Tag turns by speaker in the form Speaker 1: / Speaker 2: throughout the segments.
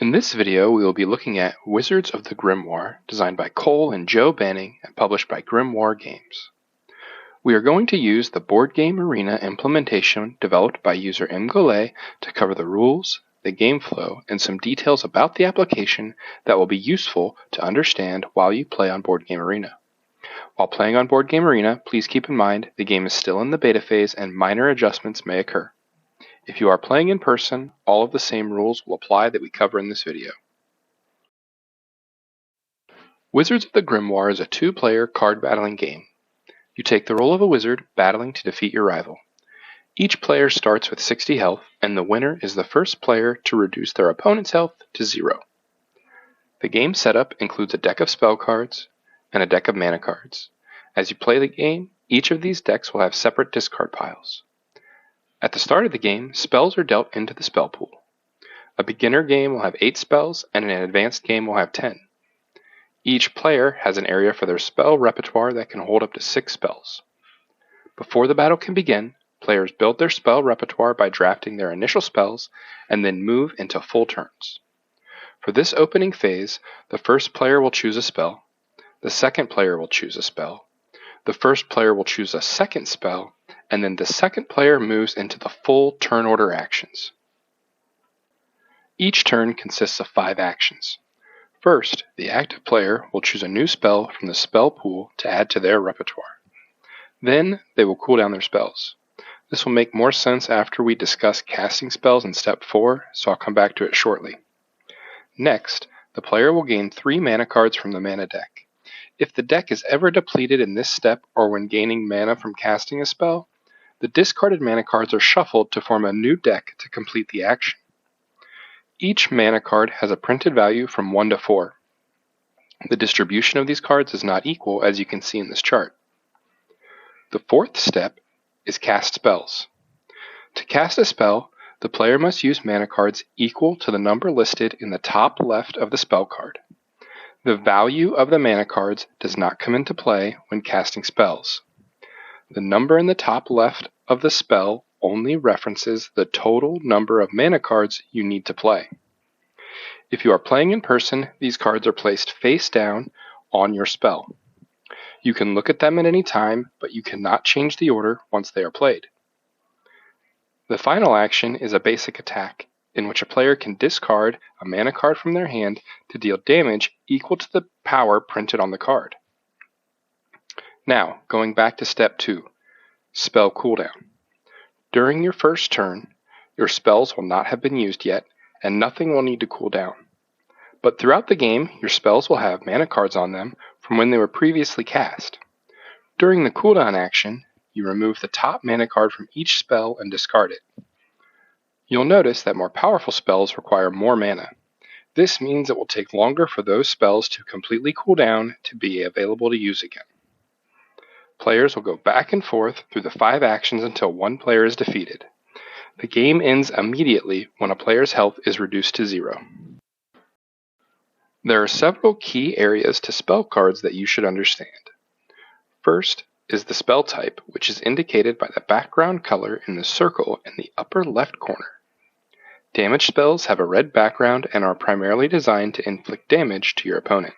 Speaker 1: In this video, we will be looking at Wizards of the Grimoire, designed by Cole and Joe Banning and published by Grimoire Games. We are going to use the Board Game Arena implementation developed by user Mgole to cover the rules, the game flow, and some details about the application that will be useful to understand while you play on Board Game Arena. While playing on Board Game Arena, please keep in mind the game is still in the beta phase and minor adjustments may occur. If you are playing in person, all of the same rules will apply that we cover in this video. Wizards of the Grimoire is a two-player card battling game. You take the role of a wizard battling to defeat your rival. Each player starts with 60 health, and the winner is the first player to reduce their opponent's health to 0. The game setup includes a deck of spell cards and a deck of mana cards. As you play the game, each of these decks will have separate discard piles. At the start of the game, spells are dealt into the spell pool. A beginner game will have 8 spells, and an advanced game will have 10. Each player has an area for their spell repertoire that can hold up to 6 spells. Before the battle can begin, players build their spell repertoire by drafting their initial spells and then move into full turns. For this opening phase, the first player will choose a spell, the second player will choose a spell, the first player will choose a second spell, and then the second player moves into the full turn order actions. Each turn consists of 5 actions. First, the active player will choose a new spell from the spell pool to add to their repertoire. Then, they will cool down their spells. This will make more sense after we discuss casting spells in step 4, so I'll come back to it shortly. Next, the player will gain 3 mana cards from the mana deck. If the deck is ever depleted in this step or when gaining mana from casting a spell, the discarded mana cards are shuffled to form a new deck to complete the action. Each mana card has a printed value from 1 to 4. The distribution of these cards is not equal, as you can see in this chart. The fourth step is cast spells. To cast a spell, the player must use mana cards equal to the number listed in the top left of the spell card. The value of the mana cards does not come into play when casting spells. The number in the top left of the spell only references the total number of mana cards you need to play. If you are playing in person, these cards are placed face down on your spell. You can look at them at any time, but you cannot change the order once they are played. The final action is a basic attack, in which a player can discard a mana card from their hand to deal damage equal to the power printed on the card. Now, going back to step 2, spell cooldown. During your first turn, your spells will not have been used yet, and nothing will need to cool down. But throughout the game, your spells will have mana cards on them from when they were previously cast. During the cooldown action, you remove the top mana card from each spell and discard it. You'll notice that more powerful spells require more mana. This means it will take longer for those spells to completely cool down to be available to use again. Players will go back and forth through the 5 actions until one player is defeated. The game ends immediately when a player's health is reduced to 0. There are several key areas to spell cards that you should understand. First is the spell type, which is indicated by the background color in the circle in the upper left corner. Damage spells have a red background and are primarily designed to inflict damage to your opponent.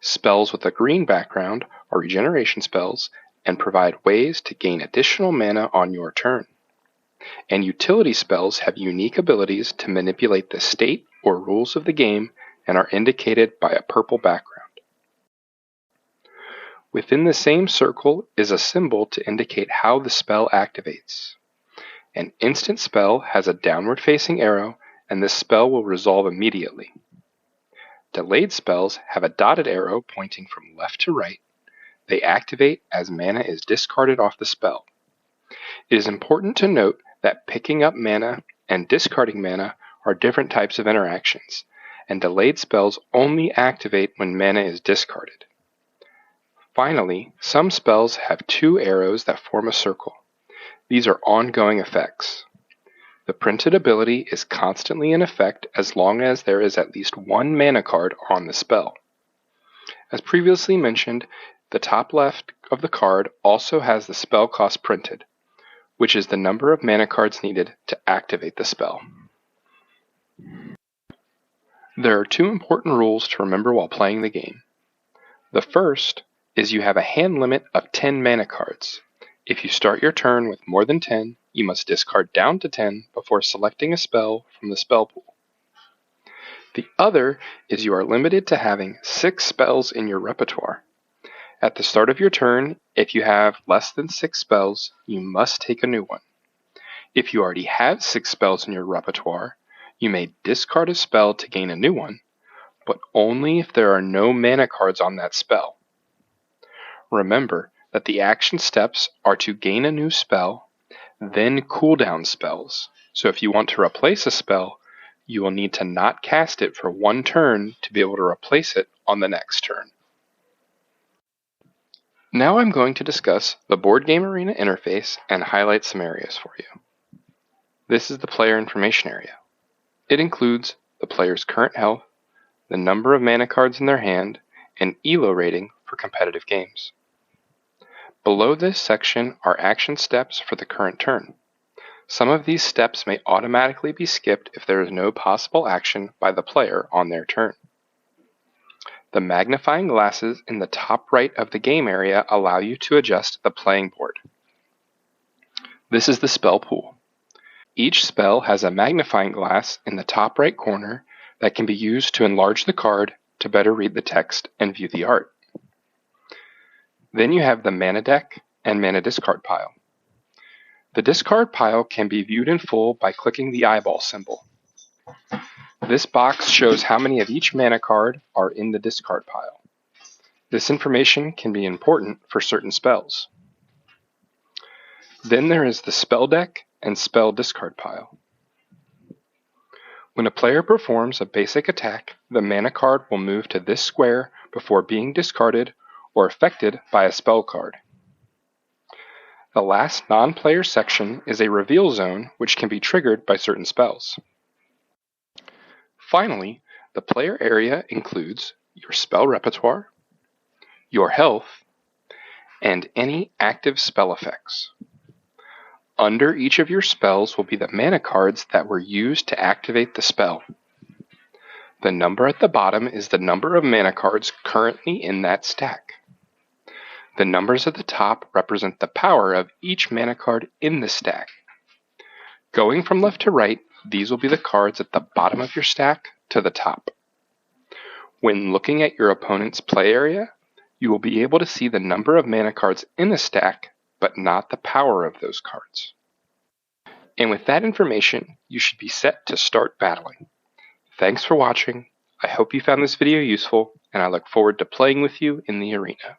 Speaker 1: Spells with a green background are regeneration spells and provide ways to gain additional mana on your turn. And utility spells have unique abilities to manipulate the state or rules of the game and are indicated by a purple background. Within the same circle is a symbol to indicate how the spell activates. An instant spell has a downward-facing arrow, and this spell will resolve immediately. Delayed spells have a dotted arrow pointing from left to right. They activate as mana is discarded off the spell. It is important to note that picking up mana and discarding mana are different types of interactions, and delayed spells only activate when mana is discarded. Finally, some spells have 2 arrows that form a circle. These are ongoing effects. The printed ability is constantly in effect as long as there is at least 1 mana card on the spell. As previously mentioned, the top left of the card also has the spell cost printed, which is the number of mana cards needed to activate the spell. There are two important rules to remember while playing the game. The first is you have a hand limit of 10 mana cards. If you start your turn with more than 10, you must discard down to 10 before selecting a spell from the spell pool. The other is you are limited to having 6 spells in your repertoire. At the start of your turn, if you have less than 6 spells, you must take a new one. If you already have 6 spells in your repertoire, you may discard a spell to gain a new one, but only if there are no mana cards on that spell. Remember that the action steps are to gain a new spell, then cooldown spells. So if you want to replace a spell, you will need to not cast it for one turn to be able to replace it on the next turn. Now I'm going to discuss the Board Game Arena interface and highlight some areas for you. This is the player information area. It includes the player's current health, the number of mana cards in their hand, and ELO rating for competitive games. Below this section are action steps for the current turn. Some of these steps may automatically be skipped if there is no possible action by the player on their turn. The magnifying glasses in the top right of the game area allow you to adjust the playing board. This is the spell pool. Each spell has a magnifying glass in the top right corner that can be used to enlarge the card to better read the text and view the art. Then you have the mana deck and mana discard pile. The discard pile can be viewed in full by clicking the eyeball symbol. This box shows how many of each mana card are in the discard pile. This information can be important for certain spells. Then there is the spell deck and spell discard pile. When a player performs a basic attack, the mana card will move to this square before being discarded or affected by a spell card. The last non-player section is a reveal zone which can be triggered by certain spells. Finally, the player area includes your spell repertoire, your health, and any active spell effects. Under each of your spells will be the mana cards that were used to activate the spell. The number at the bottom is the number of mana cards currently in that stack. The numbers at the top represent the power of each mana card in the stack. Going from left to right, these will be the cards at the bottom of your stack to the top. When looking at your opponent's play area, you will be able to see the number of mana cards in the stack, but not the power of those cards. And with that information, you should be set to start battling. Thanks for watching. I hope you found this video useful, and I look forward to playing with you in the arena.